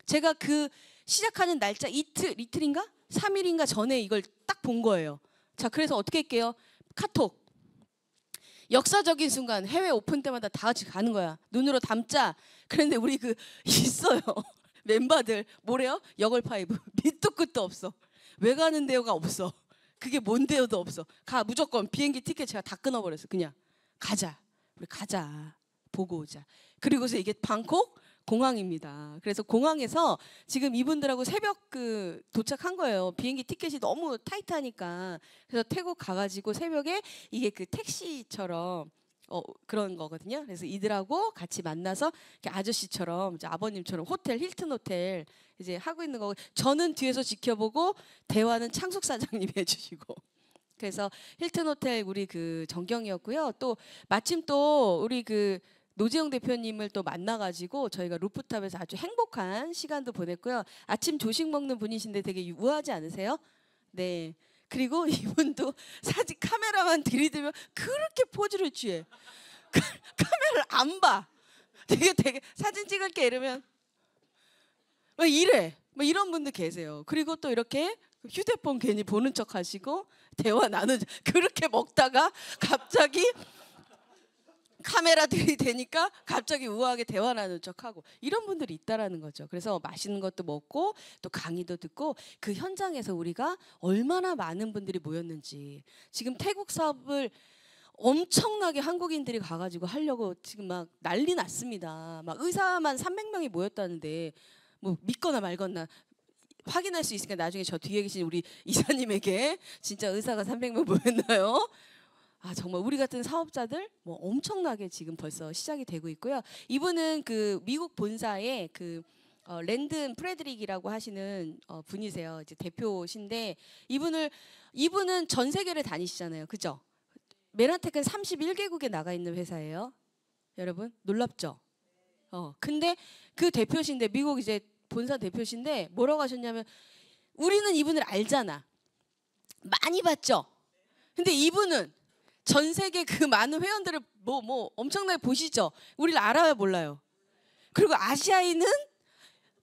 제가 그 시작하는 날짜 이틀인가? 3일인가 전에 이걸 딱 본 거예요. 자, 그래서 어떻게 할게요? 카톡. 역사적인 순간 해외 오픈 때마다 다 같이 가는 거야. 눈으로 담자. 그런데 우리 있어요. 멤버들 뭐래요? 여걸파이브. 밑도 끝도 없어. 왜 가는데요가 없어. 그게 뭔데요도 없어. 가 무조건 비행기 티켓 제가 다 끊어버렸어. 그냥 가자. 우리 가자. 보고 오자. 그리고서 이게 방콕 공항입니다. 그래서 공항에서 지금 이분들하고 새벽 도착한 거예요. 비행기 티켓이 너무 타이트하니까. 그래서 태국 가가지고 새벽에 이게 택시처럼 그런 거거든요. 그래서 이들하고 같이 만나서 아저씨처럼 이제 아버님처럼 힐튼 호텔 이제 하고 있는 거고 저는 뒤에서 지켜보고 대화는 창숙 사장님이 해주시고 그래서 힐튼 호텔 우리 정경이었고요. 또 마침 또 우리 노재영 대표님을 또 만나가지고 저희가 루프탑에서 아주 행복한 시간도 보냈고요. 아침 조식 먹는 분이신데 되게 우아하지 않으세요? 네. 그리고 이분도 사진 카메라만 들이대면 그렇게 포즈를 취해. 카메라를 안 봐. 되게 사진 찍을게 이러면 막 이래. 막 이런 분들 계세요. 그리고 또 이렇게 휴대폰 괜히 보는 척 하시고 대화 그렇게 먹다가 갑자기 카메라 들이대니까 갑자기 우아하게 대화 나누는 척하고 이런 분들이 있다라는 거죠. 그래서 맛있는 것도 먹고 또 강의도 듣고 그 현장에서 우리가 얼마나 많은 분들이 모였는지 지금 태국 사업을 엄청나게 한국인들이 가가지고 하려고 지금 막 난리 났습니다. 막 의사만 300명이 모였다는데 뭐 믿거나 말거나 확인할 수 있으니까 나중에 저 뒤에 계신 우리 이사님에게 진짜 의사가 300명 모였나요? 정말 우리 같은 사업자들 뭐 엄청나게 지금 벌써 시작이 되고 있고요. 이분은 미국 본사의 랜든 프레드릭이라고 하시는 분이세요. 이제 대표신데 이분은 전 세계를 다니시잖아요. 그죠? 메나텍은 31개국에 나가 있는 회사예요. 여러분 놀랍죠? 근데 그 대표신데 미국 이제 본사 대표신데 뭐라고 하셨냐면 우리는 이분을 알잖아. 많이 봤죠? 근데 이분은 전 세계 그 많은 회원들을 뭐 엄청나게 보시죠? 우리를 알아요, 몰라요? 그리고 아시아인은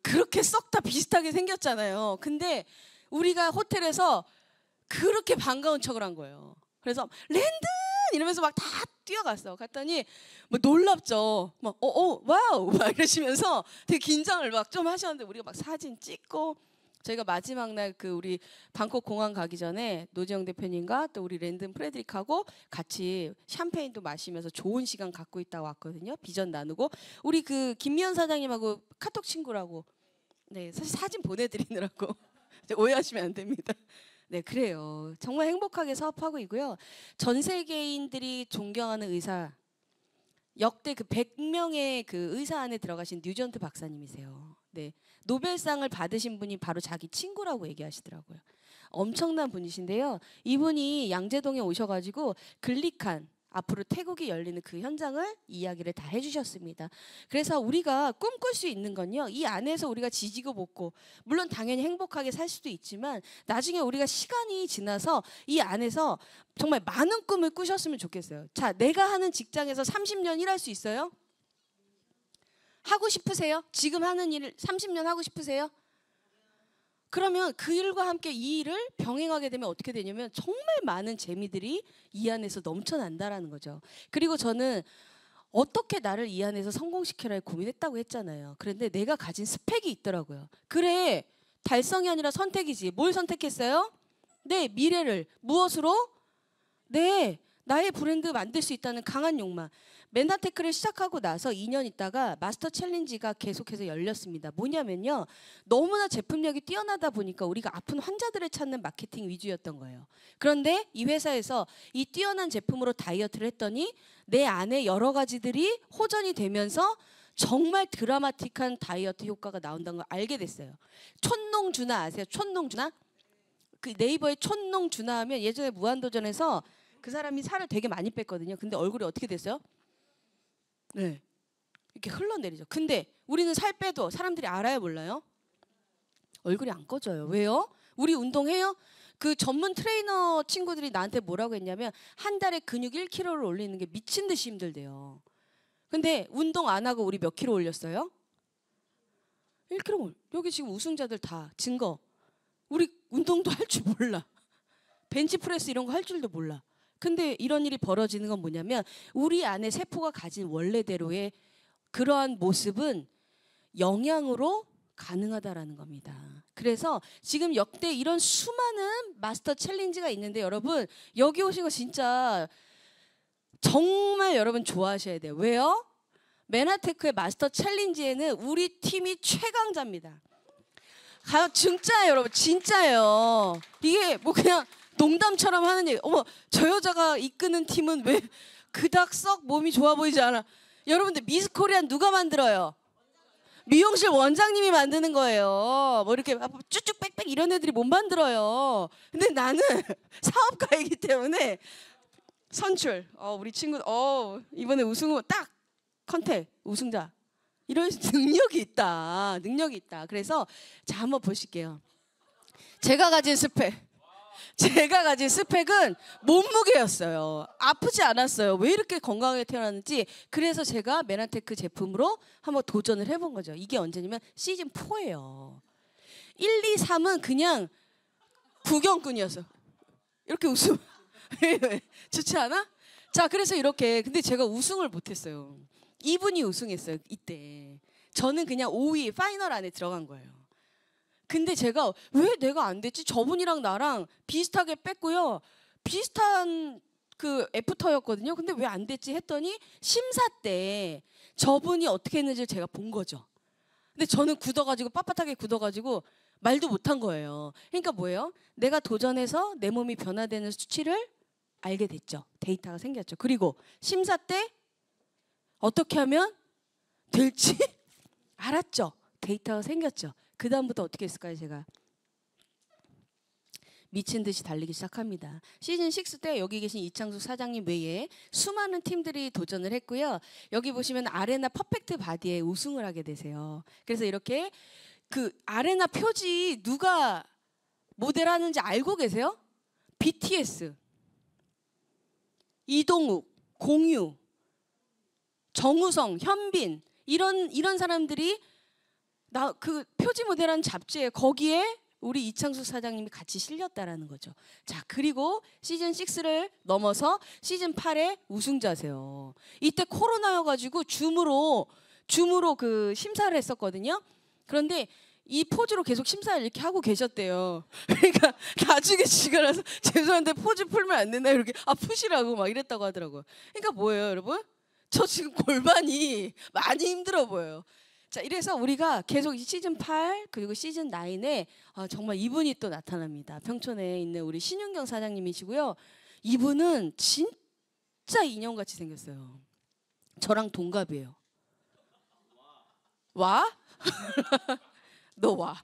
그렇게 썩 다 비슷하게 생겼잖아요. 근데 우리가 호텔에서 그렇게 반가운 척을 한 거예요. 그래서 랜든 이러면서 막 다 뛰어갔어. 갔더니 뭐 놀랍죠. 막 와우 막 이러시면서 되게 긴장을 막 좀 하셨는데 우리가 막 사진 찍고 저희가 마지막 날 그 우리 방콕 공항 가기 전에 노지영 대표님과 또 우리 랜든 프레드릭하고 같이 샴페인도 마시면서 좋은 시간 갖고 있다가 왔거든요. 비전 나누고 우리 그 김미연 사장님하고 카톡 친구라고. 네, 사실 사진 보내드리느라고 오해하시면 안 됩니다. 네, 그래요. 정말 행복하게 사업하고 있고요. 전 세계인들이 존경하는 의사, 역대 그 100명의 그 의사 안에 들어가신 뉴전트 박사님이세요. 네, 노벨상을 받으신 분이 바로 자기 친구라고 얘기하시더라고요. 엄청난 분이신데요. 이분이 양재동에 오셔가지고 글리칸 앞으로 태국이 열리는 그 현장을 이야기를 다 해주셨습니다. 그래서 우리가 꿈꿀 수 있는 건요. 이 안에서 우리가 지지고 볶고 물론 당연히 행복하게 살 수도 있지만 나중에 우리가 시간이 지나서 이 안에서 정말 많은 꿈을 꾸셨으면 좋겠어요. 자, 내가 하는 직장에서 30년 일할 수 있어요? 하고 싶으세요? 지금 하는 일을 30년 하고 싶으세요? 그러면 그 일과 함께 이 일을 병행하게 되면 어떻게 되냐면 정말 많은 재미들이 이 안에서 넘쳐난다라는 거죠. 그리고 저는 어떻게 나를 이 안에서 성공시켜라 고민했다고 했잖아요. 그런데 내가 가진 스펙이 있더라고요. 그래, 달성이 아니라 선택이지. 뭘 선택했어요? 네, 미래를. 무엇으로? 네, 나의 브랜드 만들 수 있다는 강한 욕망. 메나테크를 시작하고 나서 2년 있다가 마스터 챌린지가 계속해서 열렸습니다. 뭐냐면요. 너무나 제품력이 뛰어나다 보니까 우리가 아픈 환자들을 찾는 마케팅 위주였던 거예요. 그런데 이 회사에서 이 뛰어난 제품으로 다이어트를 했더니 내 안에 여러 가지들이 호전이 되면서 정말 드라마틱한 다이어트 효과가 나온다는 걸 알게 됐어요. 촌농주나 아세요? 촌농주나? 그 네이버에 촌농주나 하면 예전에 무한도전에서 그 사람이 살을 되게 많이 뺐거든요. 근데 얼굴이 어떻게 됐어요? 네, 이렇게 흘러내리죠. 근데 우리는 살 빼도 사람들이 알아요, 몰라요? 얼굴이 안 꺼져요. 왜요? 우리 운동해요? 그 전문 트레이너 친구들이 나한테 뭐라고 했냐면 한 달에 근육 1kg를 올리는 게 미친 듯이 힘들대요. 근데 운동 안 하고 우리 몇 킬로 올렸어요? 1kg. 여기 지금 우승자들 다 증거. 우리 운동도 할 줄 몰라. 벤치프레스 이런 거 할 줄도 몰라. 근데 이런 일이 벌어지는 건 뭐냐면 우리 안에 세포가 가진 원래대로의 그러한 모습은 영양으로 가능하다라는 겁니다. 그래서 지금 역대 이런 수많은 마스터 챌린지가 있는데 여러분 여기 오신 거 진짜 정말 여러분 좋아하셔야 돼요. 왜요? 메나테크의 마스터 챌린지에는 우리 팀이 최강자입니다. 진짜예요, 여러분. 진짜예요. 이게 뭐 그냥 농담처럼 하는 얘기. 어머, 저 여자가 이끄는 팀은 왜 그닥 썩 몸이 좋아 보이지 않아? 여러분들 미스 코리안 누가 만들어요? 미용실 원장님이 만드는 거예요. 뭐 이렇게 쭉쭉 빽빽 이런 애들이 못 만들어요. 근데 나는 사업가이기 때문에 선출. 우리 친구 이번에 우승 후 딱 컨택 우승자. 이런 능력이 있다. 능력이 있다. 그래서 자 한번 보실게요. 제가 가진 스펙은 몸무게였어요. 아프지 않았어요. 왜 이렇게 건강하게 태어났는지. 그래서 제가 메나테크 제품으로 한번 도전을 해본 거죠. 이게 언제냐면 시즌 4예요. 1, 2, 3은 그냥 구경꾼이었어. 이렇게 웃음. 좋지 않아? 자, 그래서 이렇게. 근데 제가 우승을 못했어요. 이분이 우승했어요. 이때. 저는 그냥 5위 파이널 안에 들어간 거예요. 근데 제가 왜 내가 안 됐지? 저분이랑 나랑 비슷하게 뺐고요. 비슷한 그 애프터였거든요. 근데 왜 안 됐지 했더니 심사 때 저분이 어떻게 했는지 제가 본 거죠. 근데 저는 굳어가지고 빳빳하게 굳어가지고 말도 못한 거예요. 그러니까 뭐예요? 내가 도전해서 내 몸이 변화되는 수치를 알게 됐죠. 데이터가 생겼죠. 그리고 심사 때 어떻게 하면 될지 알았죠. 데이터가 생겼죠. 그 다음부터 어떻게 했을까요? 제가 미친 듯이 달리기 시작합니다. 시즌 6 때 여기 계신 이창숙 사장님 외에 수많은 팀들이 도전을 했고요. 여기 보시면 아레나 퍼펙트 바디에 우승을 하게 되세요. 그래서 이렇게 그 아레나 표지 누가 모델하는지 알고 계세요? BTS, 이동욱, 공유, 정우성, 현빈 이런 사람들이 그 표지 모델하는 잡지에 거기에 우리 이창숙 사장님이 같이 실렸다라는 거죠. 자, 그리고 시즌 6를 넘어서 시즌 8에 우승자세요. 이때 코로나여가지고 줌으로 그 심사를 했었거든요. 그런데 이 포즈로 계속 심사를 이렇게 하고 계셨대요. 그러니까 나중에 지가 나서 죄송한데 포즈 풀면 안 되나요? 이렇게 푸시라고 막 이랬다고 하더라고요. 그러니까 뭐예요, 여러분? 저 지금 골반이 많이 힘들어 보여요. 자, 이래서 우리가 계속 시즌 8 그리고 시즌 9에 정말 이분이 또 나타납니다. 평촌에 있는 우리 신윤경 사장님이시고요. 이분은 진짜 인형같이 생겼어요. 저랑 동갑이에요. 와? 너 와.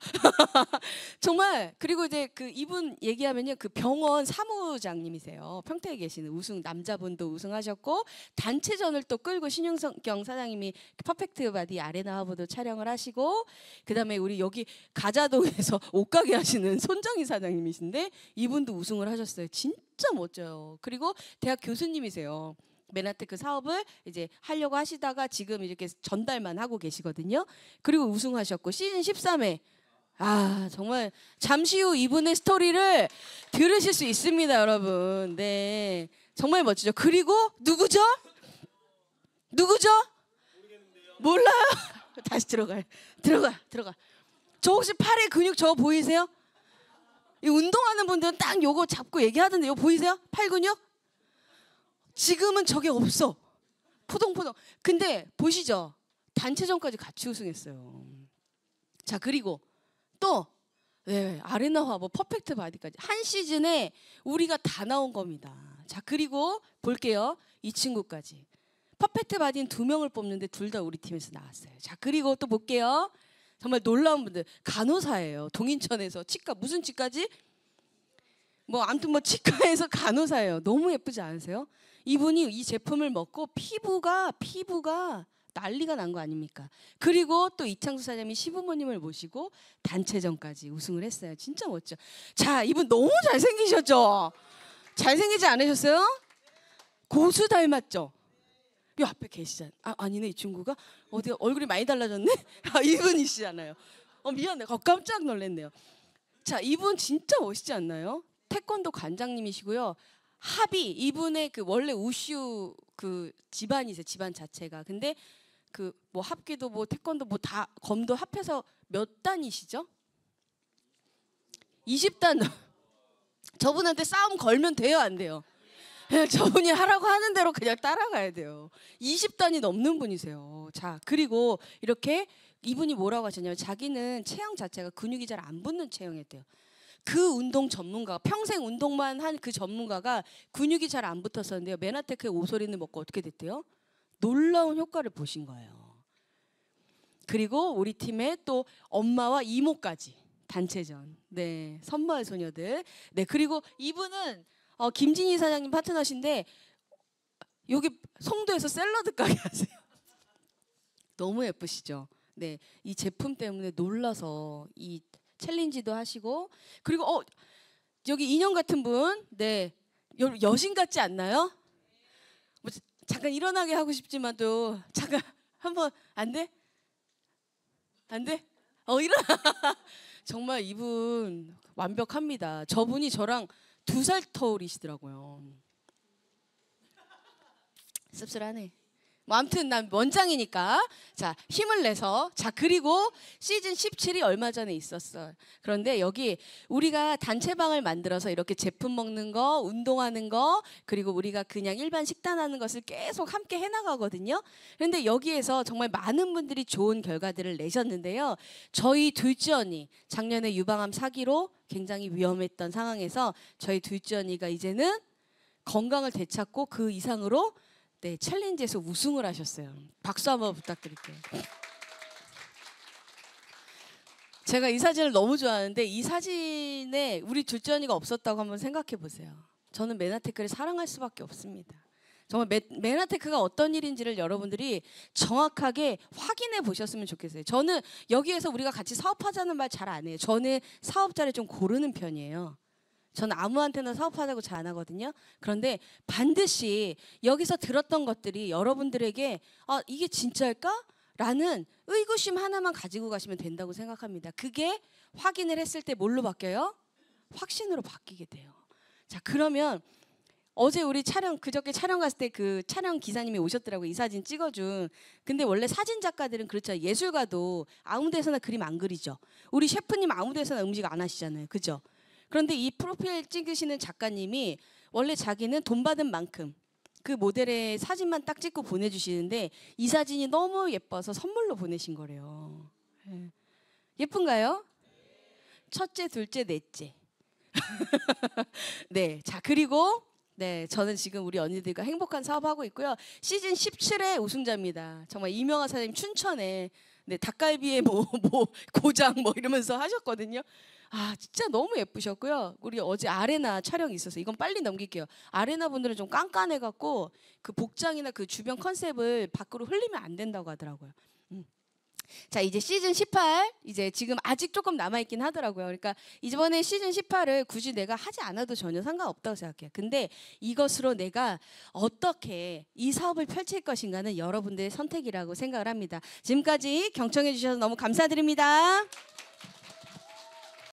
정말. 그리고 이제 그 이분 얘기하면요, 그 병원 사무장님이세요. 평택에 계시는 우승 남자분도 우승하셨고 단체전을 또 끌고 신윤경 사장님이 퍼펙트 바디 아레나 하버도 촬영을 하시고, 그다음에 우리 여기 가자동에서 옷가게 하시는 손정희 사장님이신데 이분도 우승을 하셨어요. 진짜 멋져요. 그리고 대학 교수님이세요. 맨하튼 그 사업을 이제 하려고 하시다가 지금 이렇게 전달만 하고 계시거든요. 그리고 우승하셨고 시즌 13회 정말 잠시 후 이분의 스토리를 들으실 수 있습니다, 여러분. 네, 정말 멋지죠. 그리고 누구죠? 몰라요? 다시 들어가. 저 혹시 팔에 근육 저거 보이세요? 이 운동하는 분들은 딱 요거 잡고 얘기하던데 이거 보이세요? 팔 근육? 지금은 저게 없어. 포동포동. 근데 보시죠. 단체전까지 같이 우승했어요. 자, 그리고 또 아레나화 퍼펙트 바디까지 한 시즌에 우리가 다 나온 겁니다. 자, 그리고 볼게요. 이 친구까지. 퍼펙트 바디는 2명을 뽑는데 둘 다 우리 팀에서 나왔어요. 자, 그리고 또 볼게요. 정말 놀라운 분들. 간호사예요. 동인천에서 치과, 무슨 치과지? 아무튼 치과에서 간호사예요. 너무 예쁘지 않으세요? 이분이 이 제품을 먹고 피부가 난리가 난 거 아닙니까? 그리고 또 이창수 사장님이 시부모님을 모시고 단체전까지 우승을 했어요. 진짜 멋져. 자, 이분 너무 잘생기셨죠? 잘생기지 않으셨어요? 고수 닮았죠? 이 앞에 계시잖아요. 아니네, 이 친구가 어디 얼굴이 많이 달라졌네? 이분이시잖아요. 미안해. 깜짝 놀랐네요. 자, 이분 진짜 멋있지 않나요? 태권도 관장님이시고요. 합의, 이분의 그 원래 우슈 그 집안이세요. 집안 자체가. 근데 그 합기도 태권도 다 검도 합해서 몇 단이시죠? 20단. 저분한테 싸움 걸면 돼요, 안 돼요? 그냥 저분이 하라고 하는 대로 그냥 따라가야 돼요. 20단이 넘는 분이세요. 자, 그리고 이렇게 이분이 뭐라고 하셨냐면 자기는 체형 자체가 근육이 잘 안 붙는 체형이었대요. 그 운동 전문가, 평생 운동만 한 그 전문가가 근육이 잘 안 붙었었는데요. 메나테크의 오소리는 먹고 어떻게 됐대요? 놀라운 효과를 보신 거예요. 그리고 우리 팀의 또 엄마와 이모까지 단체전. 네, 선마을 소녀들. 네, 그리고 이분은 김진희 사장님 파트너신데 여기 송도에서 샐러드 가게 하세요. 너무 예쁘시죠? 네, 이 제품 때문에 놀라서 이 챌린지도 하시고, 그리고 여기 인형 같은 분, 네, 여신 같지 않나요? 잠깐 일어나게 하고 싶지만도 잠깐 한번 안 돼? 안 돼? 일어나. 정말 이분 완벽합니다. 저분이 저랑 2살 터울이시더라고요. 씁쓸하네. 아무튼 난 원장이니까 자, 힘을 내서. 자, 그리고 시즌 17이 얼마 전에 있었어. 그런데 여기 우리가 단체방을 만들어서 이렇게 제품 먹는 거, 운동하는 거, 그리고 우리가 그냥 일반 식단하는 것을 계속 함께 해나가거든요. 그런데 여기에서 정말 많은 분들이 좋은 결과들을 내셨는데요. 저희 둘째 언니 작년에 유방암 사기로 굉장히 위험했던 상황에서 저희 둘째 언니가 이제는 건강을 되찾고 그 이상으로 네, 챌린지에서 우승을 하셨어요. 박수 한번 부탁드릴게요. 제가 이 사진을 너무 좋아하는데 이 사진에 우리 둘째 언니가 없었다고 한번 생각해 보세요. 저는 메나테크를 사랑할 수밖에 없습니다. 정말 메나테크가 어떤 일인지를 여러분들이 정확하게 확인해 보셨으면 좋겠어요. 저는 여기에서 우리가 같이 사업하자는 말 잘 안 해요. 저는 사업자를 좀 고르는 편이에요. 저는 아무한테나 사업하자고 잘 안 하거든요. 그런데 반드시 여기서 들었던 것들이 여러분들에게 이게 진짜일까? 라는 의구심 하나만 가지고 가시면 된다고 생각합니다. 그게 확인을 했을 때 뭘로 바뀌어요? 확신으로 바뀌게 돼요. 자, 그러면 어제 우리 그저께 촬영 갔을 때 그 촬영 기사님이 오셨더라고요. 이 사진 찍어준. 근데 원래 사진 작가들은 그렇죠. 예술가도 아무 데서나 그림 안 그리죠. 우리 셰프님 아무 데서나 음식 안 하시잖아요. 그죠? 그런데 이 프로필 찍으시는 작가님이 원래 자기는 돈 받은 만큼 그 모델의 사진만 딱 찍고 보내주시는데 이 사진이 너무 예뻐서 선물로 보내신 거래요. 예쁜가요? 첫째, 둘째, 넷째. 네, 자 그리고 네, 저는 지금 우리 언니들과 행복한 사업하고 있고요. 시즌 17의 우승자입니다. 정말 이명아 사장님 춘천에 네, 닭갈비에 뭐 고장 뭐 이러면서 하셨거든요. 아 진짜 너무 예쁘셨고요. 우리 어제 아레나 촬영이 있어서 이건 빨리 넘길게요. 아레나 분들은 좀 깐깐해갖고 그 복장이나 그 주변 컨셉을 밖으로 흘리면 안 된다고 하더라고요. 자 이제 시즌 18 이제 지금 아직 조금 남아있긴 하더라고요. 그러니까 이번에 시즌 18을 굳이 내가 하지 않아도 전혀 상관없다고 생각해요. 근데 이것으로 내가 어떻게 이 사업을 펼칠 것인가는 여러분들의 선택이라고 생각을 합니다. 지금까지 경청해 주셔서 너무 감사드립니다.